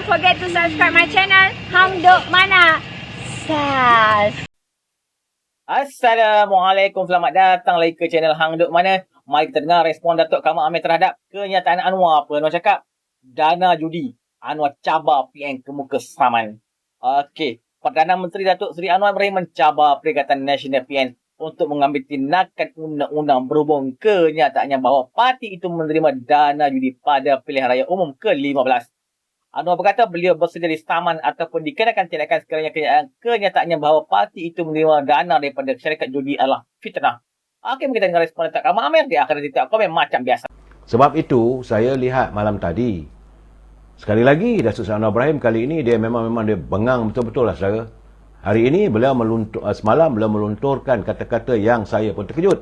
forget to subscribe my channel Hang Duk Mana. Sas. Assalamualaikum, selamat datang lagi ke channel Hang Duk Mana. Mari kita dengar respon Datuk Kamal Amir terhadap kenyataan Anwar. Apa Anwar cakap? Dana judi, Anwar cabar PN ke muka saman. Okey, Perdana Menteri Datuk Seri Anwar Ibrahim mencabar Perikatan Nasional PN untuk mengambil tindakan undang-undang berhubung kenyataannya bahawa parti itu menerima dana judi pada pilihan raya umum ke-15. Anwar berkata beliau bersedia disaman ataupun dikenakan tindakan sekiranya kenyataannya bahawa parti itu menerima dana daripada syarikat judi adalah fitnah. Okey, kita dengar respon Datuk Kamal Amir. Dia akan tidak komen macam biasa. Sebab itu, saya lihat malam tadi, sekali lagi Datuk Seri Anwar Ibrahim kali ini dia memang dia bengang betul-betul lah saudara. Hari ini semalam beliau melunturkan kata-kata yang saya pun terkejut.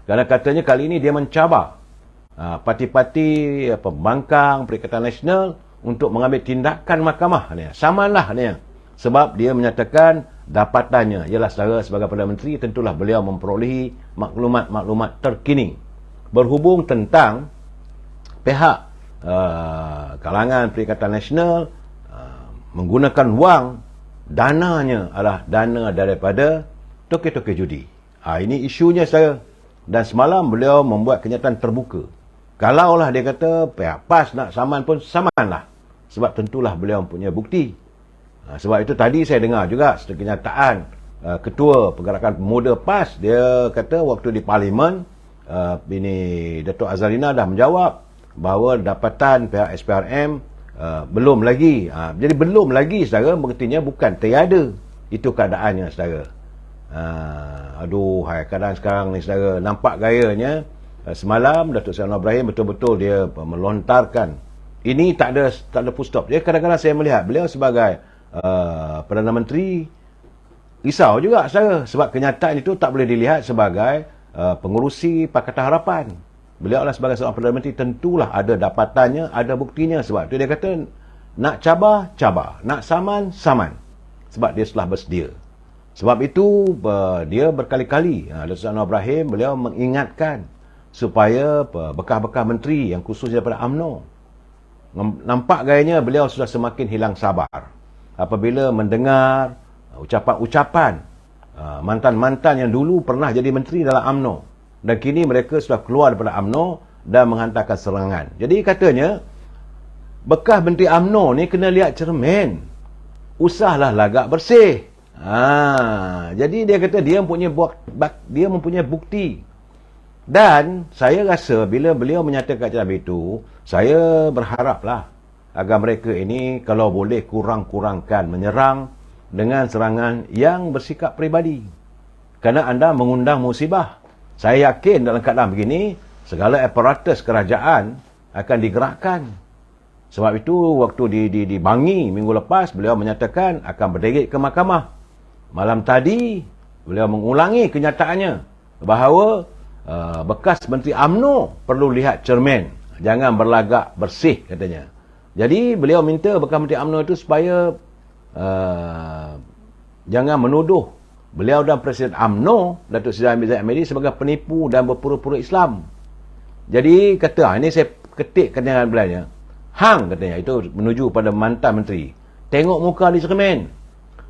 Kerana katanya kali ini dia mencabar parti-parti pembangkang Perikatan Nasional untuk mengambil tindakan mahkamah. Samanlah ni. Sebab dia menyatakan dapatannya ialah saudara sebagai Perdana Menteri tentulah beliau memperolehi maklumat-maklumat terkini berhubung tentang pihak kalangan Perikatan Nasional menggunakan wang dananya adalah dana daripada toke-toke judi. Ini isunya saya. Dan semalam beliau membuat kenyataan terbuka. Kalaulah dia kata pihak PAS nak saman pun samanlah. Sebab tentulah beliau mempunyai bukti. Sebab itu tadi saya dengar juga kenyataan Ketua Pergerakan Pemuda PAS. Dia kata waktu di Parlimen, Datuk Azalina dah menjawab bahawa dapatan pihak SPRM belum lagi. Jadi belum lagi saudara, berartinya bukan tiada. Itu keadaannya saudara. Keadaan sekarang ni saudara, nampak gayanya. Semalam Datuk Seri Anwar Ibrahim betul-betul dia melontarkan. Ini tak ada full stop. Dia kadang-kadang saya melihat beliau sebagai Perdana Menteri risau juga saudara. Sebab kenyataan itu tak boleh dilihat sebagai pengurusi Pakatan Harapan. Beliau adalah sebagai seorang Perdana Menteri tentulah ada dapatannya, ada buktinya. Sebab itu dia kata nak cabar, nak saman. Sebab dia telah bersedia. Sebab itu dia berkali-kali Datuk Seri Anwar Ibrahim beliau mengingatkan supaya bekas-bekas menteri yang khususnya daripada UMNO, nampak gayanya beliau sudah semakin hilang sabar apabila mendengar ucapan-ucapan mantan-mantan yang dulu pernah jadi menteri dalam UMNO. Dan kini mereka sudah keluar daripada UMNO dan menghantarkan serangan. Jadi katanya, bekas Menteri UMNO ni kena lihat cermin. Usahlah lagak bersih. Jadi dia kata dia mempunyai bukti. Dan saya rasa bila beliau menyatakan macam itu, saya berharaplah agar mereka ini kalau boleh kurang-kurangkan menyerang dengan serangan yang bersikap peribadi. Kerana anda mengundang musibah. Saya yakin dalam keadaan begini, segala aparatus kerajaan akan digerakkan. Sebab itu, waktu di Bangi minggu lepas, beliau menyatakan akan berderet ke mahkamah. Malam tadi, beliau mengulangi kenyataannya bahawa bekas Menteri UMNO perlu lihat cermin. Jangan berlagak bersih, katanya. Jadi, beliau minta bekas Menteri UMNO itu supaya jangan menuduh beliau dan Presiden UMNO, Datuk Seri Zahid Hamidi sebagai penipu dan berpura-pura Islam. Jadi kata, ini saya ketik kenyataan beliau. Hang katanya, itu menuju pada mantan menteri. Tengok muka di cermin.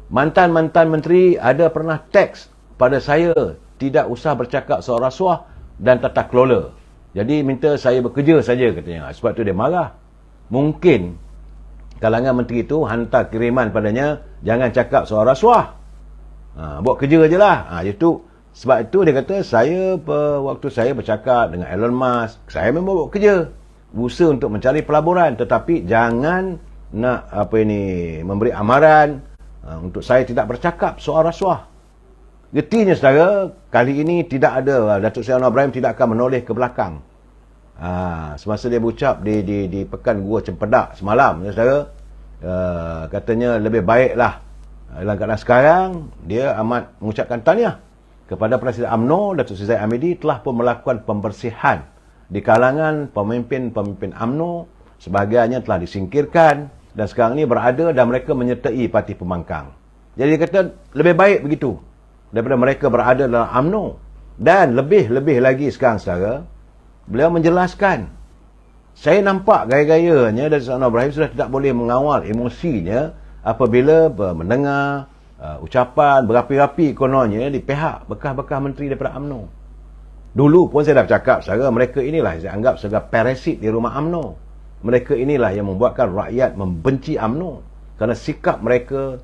Mantan-mantan menteri ada pernah teks pada saya tidak usah bercakap soal rasuah dan tata kelola. Jadi minta saya bekerja saja katanya. Sebab tu dia marah. Mungkin kalangan menteri itu hantar kiriman padanya, jangan cakap soal rasuah. Buat kerja je lah. Sebab itu dia kata, waktu saya bercakap dengan Elon Musk, saya memang buat kerja. Berusaha untuk mencari pelaburan. Tetapi jangan nak memberi amaran untuk saya tidak bercakap soal rasuah. Getinya saudara, kali ini tidak ada, Datuk Seri Anwar Ibrahim tidak akan menoleh ke belakang. Semasa dia berucap di Pekan Gua Cempedak semalam, saudara, katanya lebih baiklah dalam keadaan sekarang, dia amat mengucapkan tahniah kepada Presiden UMNO, Datuk Seri Zahid Hamidi telah pun melakukan pembersihan di kalangan pemimpin-pemimpin UMNO. Sebahagiannya telah disingkirkan dan sekarang ini berada dan mereka menyertai parti pembangkang. Jadi dia kata lebih baik begitu daripada mereka berada dalam UMNO. Dan lebih lagi sekarang saudara, beliau menjelaskan Saya nampak gaya-gayanya Datuk Seri Anwar Ibrahim sudah tidak boleh mengawal emosinya apabila mendengar ucapan berapi-api kononnya di pihak bekas-bekas menteri daripada UMNO. Dulu pun saya dah bercakap secara mereka inilah saya anggap sebagai parasit di rumah UMNO. Mereka inilah yang membuatkan rakyat membenci UMNO kerana sikap mereka,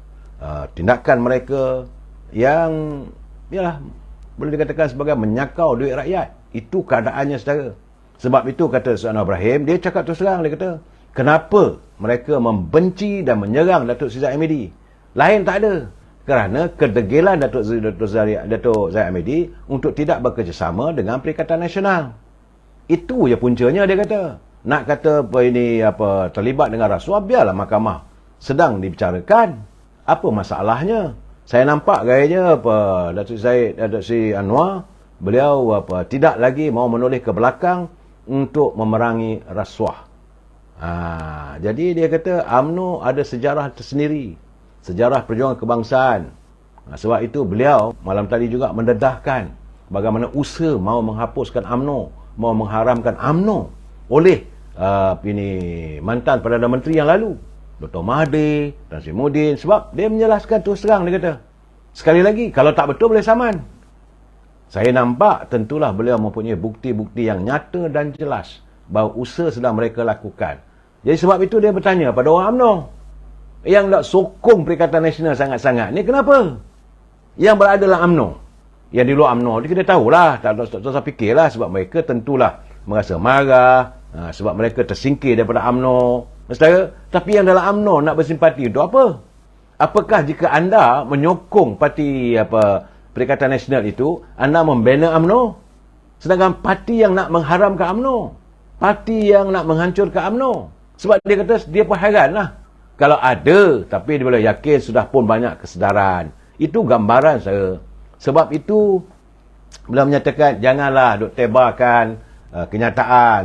tindakan mereka yang yalah boleh dikatakan sebagai menyakau duit rakyat. Itu keadaannya saudara. Sebab itu kata Seri Anwar Ibrahim, dia cakap terus terang, dia kata, kenapa mereka membenci dan menyerang Datuk Seri Zahid Hamidi? Lain tak ada. Kerana kedegilan Datuk Zahid Hamidi untuk tidak bekerjasama dengan Perikatan Nasional. Itu je puncanya dia kata. Nak kata terlibat dengan rasuah, biarlah mahkamah sedang dibicarakan. Apa masalahnya? Saya nampak gayanya Datuk Seri Anwar, beliau tidak lagi mau menoleh ke belakang untuk memerangi rasuah. Jadi dia kata UMNO ada sejarah tersendiri, sejarah perjuangan kebangsaan. Sebab itu beliau malam tadi juga mendedahkan bagaimana usaha mau menghapuskan UMNO, mau mengharamkan UMNO oleh mantan Perdana Menteri yang lalu, Dr. Mahathir, Tan Sri Muhyiddin. Sebab dia menjelaskan terus terang, dia kata, sekali lagi, kalau tak betul boleh saman. Saya nampak tentulah beliau mempunyai bukti-bukti yang nyata dan jelas bahawa usaha sedang mereka lakukan. Jadi sebab itu dia bertanya pada orang UMNO yang nak sokong Perikatan Nasional sangat-sangat ni, kenapa? Yang berada dalam UMNO, yang di luar UMNO, dia kena tahulah, tak usah fikirlah, sebab mereka tentulah merasa marah, sebab mereka tersingkir daripada UMNO. Saudara, tapi yang dalam UMNO nak bersimpati untuk apa? Apakah jika anda menyokong parti Perikatan Nasional itu, anda membina UMNO? Sedangkan parti yang nak mengharamkan UMNO, parti yang nak menghancurkan UMNO. Sebab dia kata, dia pun heran lah. Kalau ada, tapi dia boleh yakin sudah pun banyak kesedaran. Itu gambaran saya. Sebab itu, beliau menyatakan, janganlah duk tebarkan kenyataan.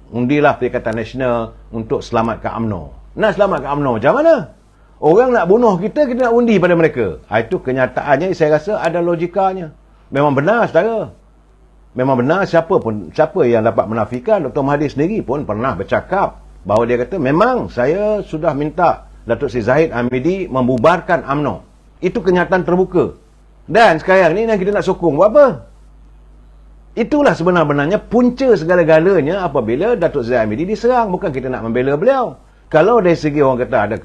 Undilah Perikatan Nasional untuk selamatkan UMNO. Nak selamatkan UMNO macam mana? Orang nak bunuh kita, kita nak undi pada mereka. Itu kenyataannya, saya rasa ada logikanya. Memang benar, saudara. Memang benar, siapa yang dapat menafikan. Dr. Mahathir sendiri pun pernah bercakap bahawa dia kata, memang saya sudah minta Datuk Seri Zahid Hamidi membubarkan UMNO. Itu kenyataan terbuka. Dan sekarang ni kita nak sokong buat apa? Itulah sebenar-benarnya punca segala-galanya apabila Datuk Seri Zahid Hamidi diserang. Bukan kita nak membela beliau. Kalau dari segi orang kata ada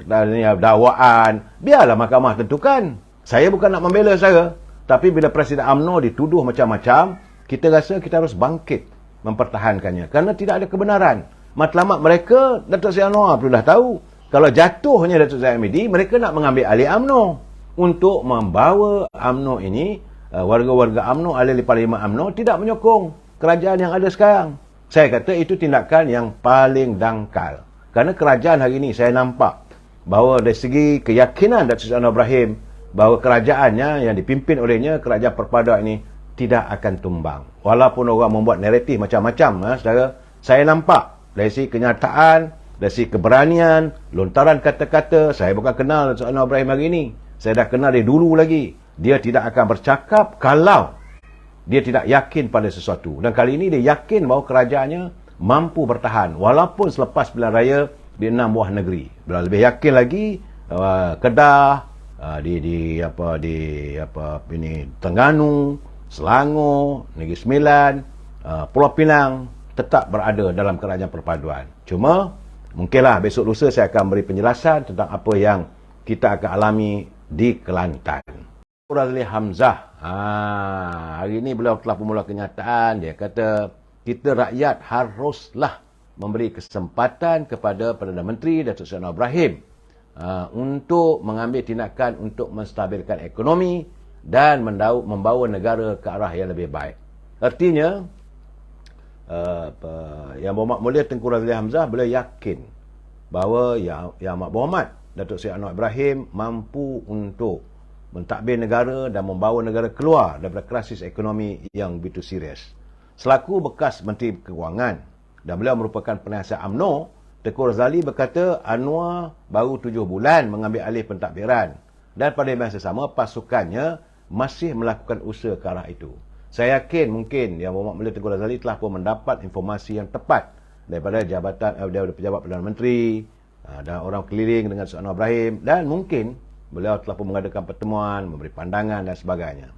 dakwaan, biarlah mahkamah tentukan. Saya bukan nak membela saya. Tapi bila Presiden UMNO dituduh macam-macam, kita rasa kita harus bangkit mempertahankannya. Kerana tidak ada kebenaran. Matlamat mereka, Datuk Seri Anwar pun dah tahu. Kalau jatuhnya Datuk Seri Hamidi, mereka nak mengambil alih UMNO. Untuk membawa UMNO ini, warga-warga UMNO, ahli parlimen UMNO, tidak menyokong kerajaan yang ada sekarang. Saya kata itu tindakan yang paling dangkal. Kerana kerajaan hari ini saya nampak bahawa dari segi keyakinan Datuk Seri Anwar Ibrahim bahawa kerajaannya yang dipimpin olehnya, kerajaan perpaduan ini tidak akan tumbang. Walaupun orang membuat naratif macam-macam, saudara, saya nampak dari segi kenyataan, dari segi keberanian, lontaran kata-kata, saya bukan kenal Datuk Seri Anwar Ibrahim hari ini. Saya dah kenal dia dulu lagi. Dia tidak akan bercakap kalau dia tidak yakin pada sesuatu. Dan kali ini dia yakin bahawa kerajaannya mampu bertahan walaupun selepas pilihan raya di 6 buah negeri. Lebih yakin lagi Kedah, Terengganu, Selangor, Negeri Sembilan, Pulau Pinang tetap berada dalam kerajaan perpaduan. Cuma mungkinlah besok lusa saya akan beri penjelasan tentang apa yang kita akan alami di Kelantan. Razali Hamzah, hari ini beliau telah memula kenyataan. Dia kata kita rakyat haruslah memberi kesempatan kepada Perdana Menteri Datuk Seri Anwar Ibrahim untuk mengambil tindakan untuk menstabilkan ekonomi dan membawa negara ke arah yang lebih baik. Artinya, Yang Berhormat Mulia Tengku Razali Hamzah, beliau yakin bahawa Yang Amat Berhormat Datuk Seri Anwar Ibrahim mampu untuk mentadbir negara dan membawa negara keluar daripada krisis ekonomi yang begitu serius. Selaku bekas Menteri Kewangan dan beliau merupakan penasihat UMNO, Tengku Razali berkata Anwar baru 7 bulan mengambil alih pentadbiran dan pada masa sama pasukannya masih melakukan usaha ke arah itu. Saya yakin mungkin Yang Berhormat Mulia Tengku Razali telah pun mendapat informasi yang tepat daripada daripada pejabat Perdana Menteri dan orang keliling dengan Datuk Anwar Ibrahim, dan mungkin beliau telah pun mengadakan pertemuan, memberi pandangan dan sebagainya.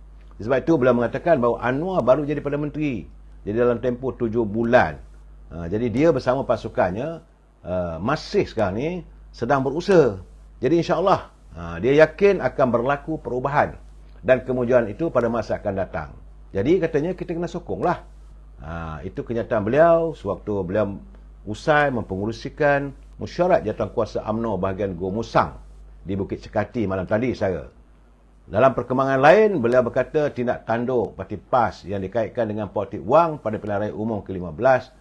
Sebab itu beliau mengatakan bahawa Anwar baru jadi Perdana Menteri. Jadi dalam tempoh 7 bulan. Jadi dia bersama pasukannya masih sekarang ni sedang berusaha. Jadi insya-Allah dia yakin akan berlaku perubahan dan kemajuan itu pada masa akan datang. Jadi katanya kita kena sokonglah. Itu kenyataan beliau sewaktu beliau usai mempengerusikan mesyuarat jawatankuasa UMNO bahagian Gua Musang di Bukit Cekati malam tadi saya. Dalam perkembangan lain, beliau berkata tindak tanduk parti PAS yang dikaitkan dengan politik wang pada pilihan raya umum ke-15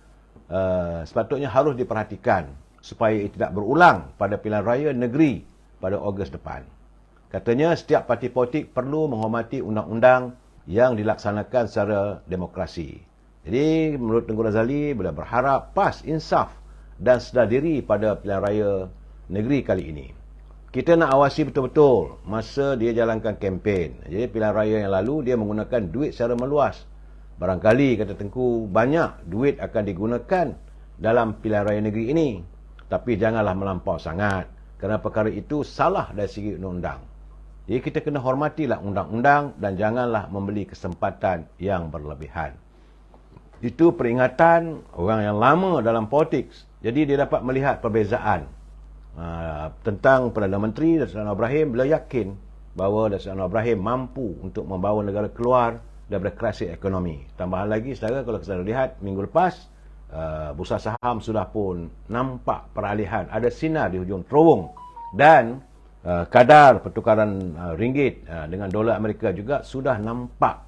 sepatutnya harus diperhatikan supaya ia tidak berulang pada pilihan raya negeri pada Ogos depan. Katanya setiap parti politik perlu menghormati undang-undang yang dilaksanakan secara demokrasi. Jadi menurut Tengku Razali, beliau berharap PAS insaf dan sedar diri pada pilihan raya negeri kali ini. Kita nak awasi betul-betul masa dia jalankan kempen. Jadi pilihan raya yang lalu dia menggunakan duit secara meluas. Barangkali kata Tengku banyak duit akan digunakan dalam pilihan raya negeri ini. Tapi janganlah melampau sangat. Kerana perkara itu salah dari segi undang-undang. Jadi kita kena hormatilah undang-undang dan janganlah membeli kesempatan yang berlebihan. Itu peringatan orang yang lama dalam politik. Jadi dia dapat melihat perbezaan tentang Perdana Menteri Datuk Anwar Ibrahim. Beliau yakin bahawa Datuk Anwar Ibrahim mampu untuk membawa negara keluar daripada krisis ekonomi. Tambahan lagi, saudara, kalau kita lihat minggu lepas, bursa saham sudah pun nampak peralihan. Ada sinar di hujung terowong. Dan kadar pertukaran ringgit dengan dolar Amerika juga sudah nampak.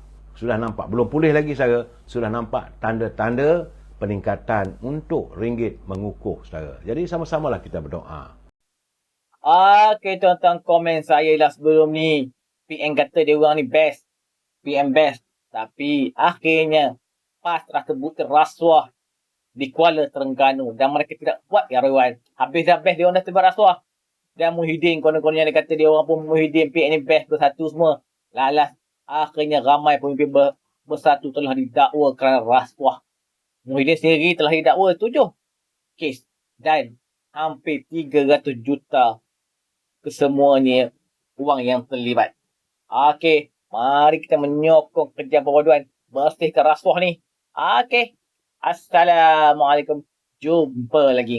Belum pulih lagi, saudara. Sudah nampak tanda-tanda peningkatan untuk ringgit mengukuh, saudara. Jadi sama-samalah kita berdoa. Okey, tuan-tuan, komen saya lah sebelum ni. PM kata dia orang ni best. PM best. Tapi akhirnya PAS telah terbukti rasuah di Kuala Terengganu. Dan mereka tidak buat yang Rewan. Habis dah best, dia orang dah terbuat rasuah. Dan Muhyiddin, konon-konon yang dia kata dia orang pun Muhyiddin, PM ni best bersatu semua. Lalas, akhirnya ramai pemimpin bersatu telah didakwa kerana rasuah. Muhyiddin sendiri telah didakwa 7 kes. Dan hampir 300 juta kesemuanya wang yang terlibat. Okey, mari kita menyokong kerja perpaduan bersihkan rasuah ni. Okey. Assalamualaikum. Jumpa lagi.